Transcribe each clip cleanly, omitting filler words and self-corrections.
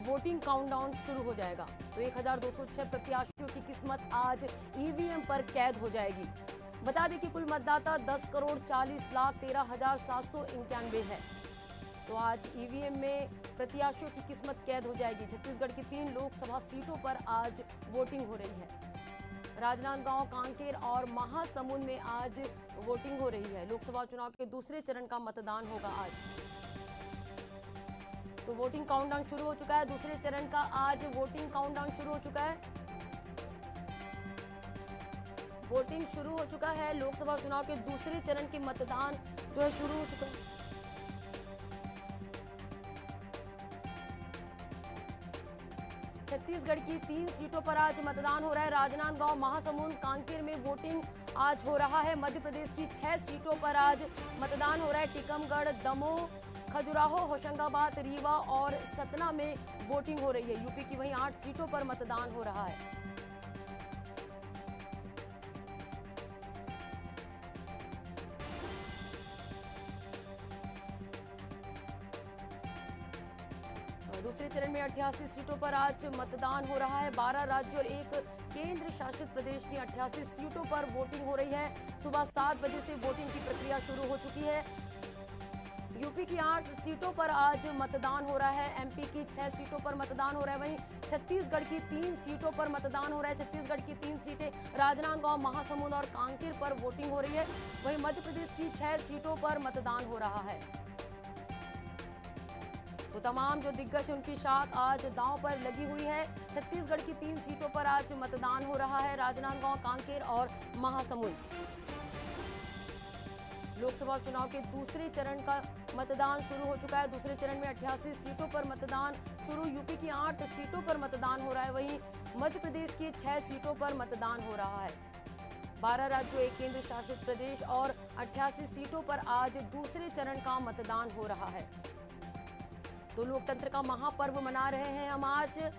Voting countdown शुरू हो जाएगा। तो 1206 प्रत्याशियों की किस्मत आज ईवीएम पर कैद हो जाएगी। बता दें कि कुल मतदाता 10,40,13,791 है। तो आज ईवीएम में प्रत्याशियों की किस्मत कैद हो जाएगी। छत्तीसगढ़ की 3 लोकसभा सीटों पर आज वोटिंग हो रही है। राजनांदगांव, कांकेर और महासमुंद में आज वोटिंग हो रही है। लोकसभा चुनाव के दूसरे चरण का मतदान होगा आज। तो वोटिंग काउंटडाउन शुरू हो चुका है। दूसरे चरण का आज वोटिंग काउंटडाउन शुरू हो चुका है। वोटिंग शुरू हो चुका है। लोकसभा चुनाव के दूसरे चरण के मतदान जो है शुरू हो चुका है। छत्तीसगढ़ की 3 सीटों पर आज मतदान हो रहा है। राजनांदगांव, महासमुंद, कांकेर में वोटिंग आज हो रहा है। मध्य प्रदेश की 6 सीटों पर आज मतदान हो रहा है। टीकमगढ़, दमोह, खजुराहो, होशंगाबाद, रीवा और सतना में वोटिंग हो रही है। यूपी की वहीं 8 सीटों पर मतदान हो रहा है। दूसरे चरण में 88 सीटों पर आज मतदान हो रहा है। 12 राज्य और 1 केंद्र शासित प्रदेश की 88 सीटों पर वोटिंग हो रही है। सुबह 7 बजे से वोटिंग की प्रक्रिया शुरू हो चुकी है। यूपी की 8 सीटों पर आज मतदान हो रहा है। एमपी की 6 सीटों पर मतदान हो रहा है। वहीं छत्तीसगढ़ की 3 सीटों पर मतदान हो रहा है। छत्तीसगढ़ की 3 सीटें राजनांदगांव, महासमुंद और कांकेर पर वोटिंग हो रही है। वहीं मध्य प्रदेश की 6 सीटों पर मतदान हो रहा है। तो तमाम जो दिग्गज हैं उनकी शाख आज दांव पर लगी हुई है। छत्तीसगढ़ की 3 सीटों पर आज मतदान हो रहा है। राजनांदगांव, कांकेर और महासमुंद। लोकसभा चुनाव के दूसरे चरण का मतदान शुरू हो चुका है। दूसरे चरण में 88 सीटों पर मतदान शुरू। यूपी की 8 सीटों पर मतदान हो रहा है। वहीं मध्य प्रदेश की 6 सीटों पर मतदान हो रहा है। 12 राज्यों, 1 केंद्र शासित प्रदेश और 88 सीटों पर आज दूसरे चरण का मतदान हो रहा है। तो लोकतंत्र का महापर्व मना रहे हैं हम आज।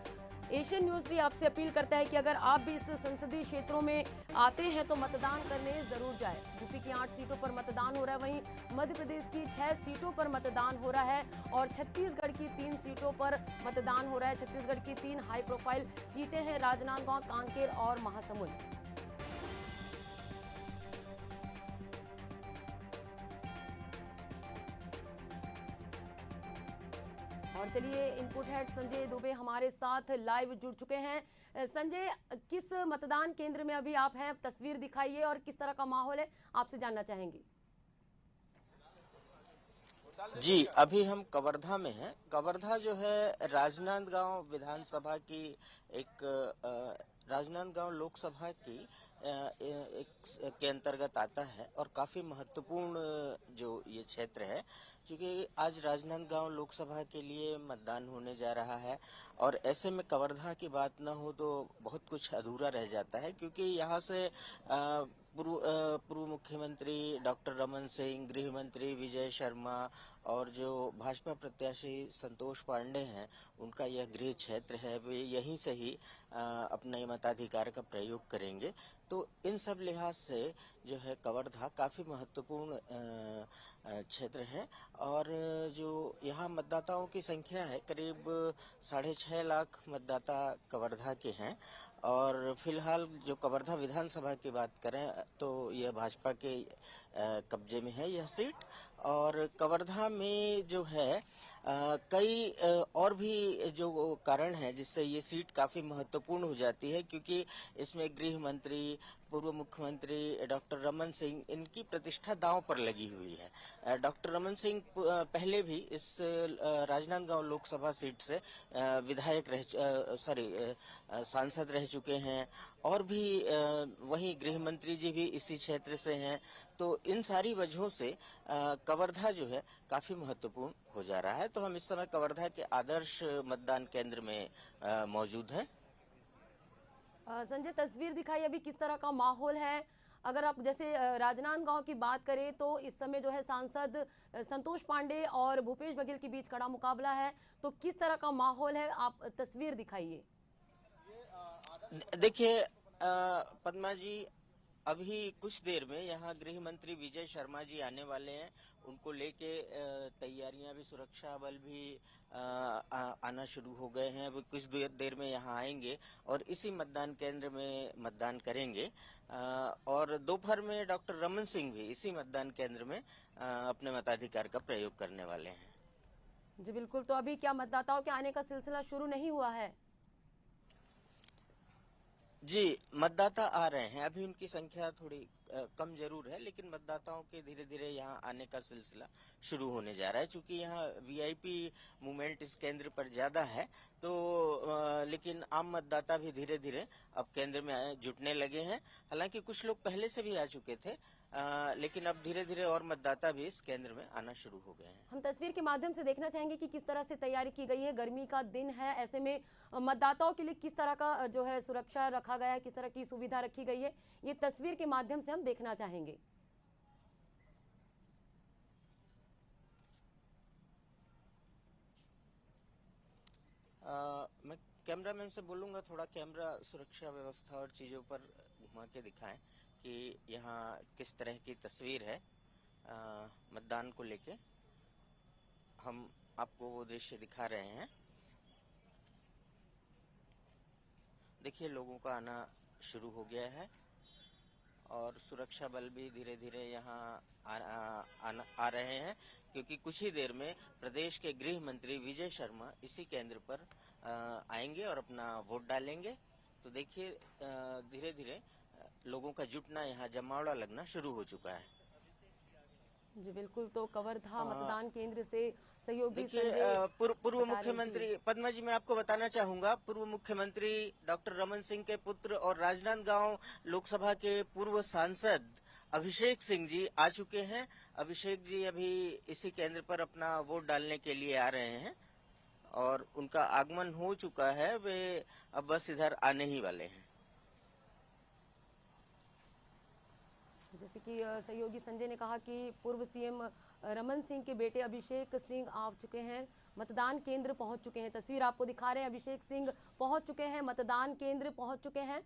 एशियन न्यूज भी आपसे अपील करता है कि अगर आप भी इस संसदीय क्षेत्रों में आते हैं तो मतदान करने जरूर जाए। यूपी की 8 सीटों पर मतदान हो रहा है। वहीं मध्य प्रदेश की 6 सीटों पर मतदान हो रहा है और छत्तीसगढ़ की 3 सीटों पर मतदान हो रहा है। छत्तीसगढ़ की 3 हाई प्रोफाइल सीटें हैं, राजनांदगांव, कांकेर और महासमुंद। और चलिए, इनपुट हेड संजय दुबे हमारे साथ लाइव जुड़ चुके हैं। संजय, किस मतदान केंद्र में अभी आप हैं? तस्वीर दिखाइए और किस तरह का माहौल है, आपसे जानना चाहेंगे। जी, अभी हम कवर्धा में हैं। कवर्धा जो है राजनांदगांव विधानसभा की राजनांदगांव लोकसभा की एक के अंतर्गत आता है और काफी महत्वपूर्ण जो ये क्षेत्र है, क्योंकि आज राजनांदगांव लोकसभा के लिए मतदान होने जा रहा है और ऐसे में कवर्धा की बात न हो तो बहुत कुछ अधूरा रह जाता है, क्योंकि यहाँ से पूर्व मुख्यमंत्री डॉक्टर रमन सिंह, गृह मंत्री विजय शर्मा और जो भाजपा प्रत्याशी संतोष पांडे हैं, उनका यह गृह क्षेत्र है। वे यहीं से ही अपने मताधिकार का प्रयोग करेंगे। तो इन सब लिहाज से जो है कवर्धा काफी महत्वपूर्ण क्षेत्र है और जो यहाँ मतदाताओं की संख्या है करीब 6.5 लाख मतदाता कवर्धा के हैं। और फिलहाल जो कवर्धा विधानसभा की बात करें तो यह भाजपा के कब्जे में है यह सीट। और कवर्धा में जो है कई और भी जो कारण है जिससे ये सीट काफी महत्वपूर्ण हो जाती है, क्योंकि इसमें गृह मंत्री, पूर्व मुख्यमंत्री डॉक्टर रमन सिंह, इनकी प्रतिष्ठा दांव पर लगी हुई है। डॉक्टर रमन सिंह पहले भी इस राजनांदगांव लोकसभा सीट से सांसद रह चुके हैं और भी वहीं गृह मंत्री जी भी इसी क्षेत्र से हैं। तो इन सारी वजहों से कवर्धा जो है काफी महत्वपूर्ण हो जा रहा है। तो हम इस समय कवर्धा के आदर्श मतदान केंद्र में मौजूद हैं। संजय, तस्वीर दिखाई, अभी किस तरह का माहौल है? अगर आप जैसे राजनांदगांव की बात करें तो इस समय जो है सांसद संतोष पांडे और भूपेश बघेल के बीच कड़ा मुकाबला है, तो किस तरह का माहौल है? आप तस्वीर दिखाइए। देखिए पद्मा जी, अभी कुछ देर में यहाँ गृह मंत्री विजय शर्मा जी आने वाले हैं। उनको लेके तैयारियां भी, सुरक्षा बल भी आना शुरू हो गए हैं। वो कुछ देर में यहाँ आएंगे और इसी मतदान केंद्र में मतदान करेंगे। और दोपहर में डॉक्टर रमन सिंह भी इसी मतदान केंद्र में अपने मताधिकार का प्रयोग करने वाले हैं। जी बिल्कुल, तो अभी क्या मतदाताओं के आने का सिलसिला शुरू नहीं हुआ है? जी, मतदाता आ रहे हैं। अभी उनकी संख्या थोड़ी कम जरूर है, लेकिन मतदाताओं के धीरे धीरे यहाँ आने का सिलसिला शुरू होने जा रहा है। चूंकि यहाँ वीआईपी मूवमेंट इस केंद्र पर ज्यादा है, तो लेकिन आम मतदाता भी धीरे धीरे अब केंद्र में जुटने लगे हैं। हालांकि कुछ लोग पहले से भी आ चुके थे, लेकिन अब धीरे धीरे और मतदाता भी इस केंद्र में आना शुरू हो गए हैं। हम तस्वीर के माध्यम से देखना चाहेंगे कि किस तरह से तैयारी की गई है। गर्मी का दिन है, ऐसे में मतदाताओं के लिए किस तरह का जो है सुरक्षा रखा गया है, किस तरह की सुविधा रखी गई है, ये तस्वीर के माध्यम से हम देखना चाहेंगे। मैं कैमरामैन से बोलूंगा थोड़ा कैमरा सुरक्षा व्यवस्था और चीजों पर घुमा के दिखाएं कि यहाँ किस तरह की तस्वीर है। मतदान को लेके हम आपको वो दृश्य दिखा रहे हैं। देखिए, लोगों का आना शुरू हो गया है और सुरक्षा बल भी धीरे धीरे यहाँ आ रहे हैं, क्योंकि कुछ ही देर में प्रदेश के गृह मंत्री विजय शर्मा इसी केंद्र पर आएंगे और अपना वोट डालेंगे। तो देखिए, धीरे धीरे लोगों का जुटना, यहाँ जमावड़ा लगना शुरू हो चुका है। जी बिल्कुल, तो कवर्धा मतदान केंद्र से सहयोगी पूर्व मुख्यमंत्री पद्मा जी, मैं आपको बताना चाहूंगा, पूर्व मुख्यमंत्री डॉक्टर रमन सिंह के पुत्र और राजनांदगांव लोकसभा के पूर्व सांसद अभिषेक सिंह जी आ चुके हैं। अभिषेक जी अभी इसी केंद्र पर अपना वोट डालने के लिए आ रहे हैं और उनका आगमन हो चुका है। वे अब बस इधर आने ही वाले हैं। जैसे कि सहयोगी संजय ने कहा कि पूर्व सीएम रमन सिंह के बेटे अभिषेक सिंह आ चुके हैं, मतदान केंद्र पहुंच चुके हैं। तस्वीर आपको दिखा रहे हैं, अभिषेक सिंह पहुंच चुके हैं, मतदान केंद्र पहुंच चुके हैं।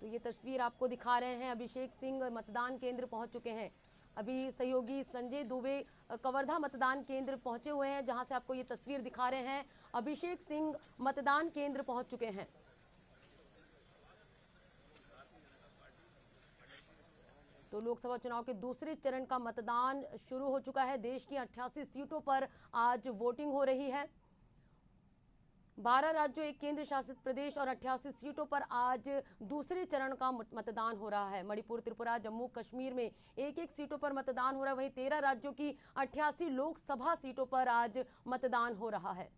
तो ये तस्वीर आपको दिखा रहे हैं, अभिषेक सिंह मतदान केंद्र पहुंच चुके हैं। अभी सहयोगी संजय दुबे कवर्धा मतदान केंद्र पहुंचे हुए हैं, जहां से आपको ये तस्वीर दिखा रहे हैं। अभिषेक सिंह मतदान केंद्र पहुंच चुके हैं। तो लोकसभा चुनाव के दूसरे चरण का मतदान शुरू हो चुका है। देश की 88 सीटों पर आज वोटिंग हो रही है। 12 राज्यों, एक केंद्र शासित प्रदेश और 88 सीटों पर आज दूसरे चरण का मतदान हो रहा है। मणिपुर, त्रिपुरा, जम्मू कश्मीर में एक एक सीटों पर मतदान हो रहा है। वहीं 13 राज्यों की 88 लोकसभा सीटों पर आज मतदान हो रहा है।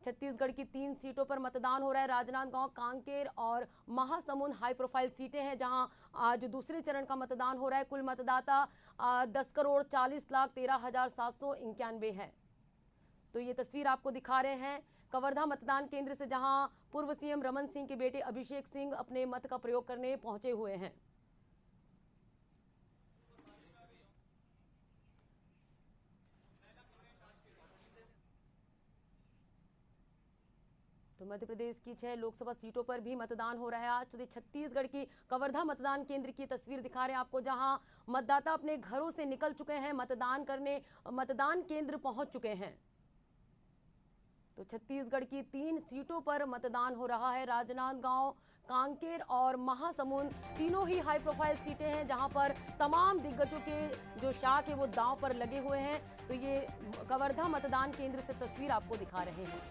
छत्तीसगढ़ की 3 सीटों पर मतदान हो रहा है। राजनांदगांव, कांकेर और महासमुंद हाई प्रोफाइल सीटें हैं, जहां आज दूसरे चरण का मतदान हो रहा है। कुल मतदाता 10,40,13,791 है। तो ये तस्वीर आपको दिखा रहे हैं कवर्धा मतदान केंद्र से, जहां पूर्व सीएम रमन सिंह के बेटे अभिषेक सिंह अपने मत का प्रयोग करने पहुंचे हुए हैं। तो मध्य प्रदेश की 6 लोकसभा सीटों पर भी मतदान हो रहा है आज। तो छत्तीसगढ़ की कवर्धा मतदान केंद्र की तस्वीर दिखा रहे हैं आपको, जहां मतदाता अपने घरों से निकल चुके हैं, मतदान करने मतदान केंद्र पहुंच चुके हैं। तो छत्तीसगढ़ की 3 सीटों पर मतदान हो रहा है। राजनांदगांव, कांकेर और महासमुंद तीनों ही हाई प्रोफाइल सीटें हैं, जहां पर तमाम दिग्गजों के जो शाख है वो दांव पर लगे हुए हैं। तो ये कवर्धा मतदान केंद्र से तस्वीर आपको दिखा रहे हैं।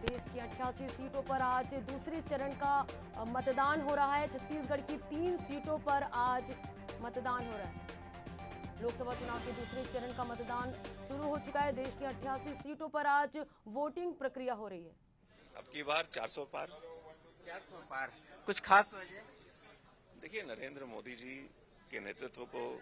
देश की 88 सीटों पर आज दूसरे चरण का मतदान हो रहा है। छत्तीसगढ़ की 3 सीटों पर आज मतदान हो रहा है। लोकसभा चुनाव के दूसरे चरण का मतदान शुरू हो चुका है। देश की 88 सीटों पर आज वोटिंग प्रक्रिया हो रही है। अब की बार 400 पार। 400 पार, कुछ खास वजह? देखिए, नरेंद्र मोदी जी के नेतृत्व को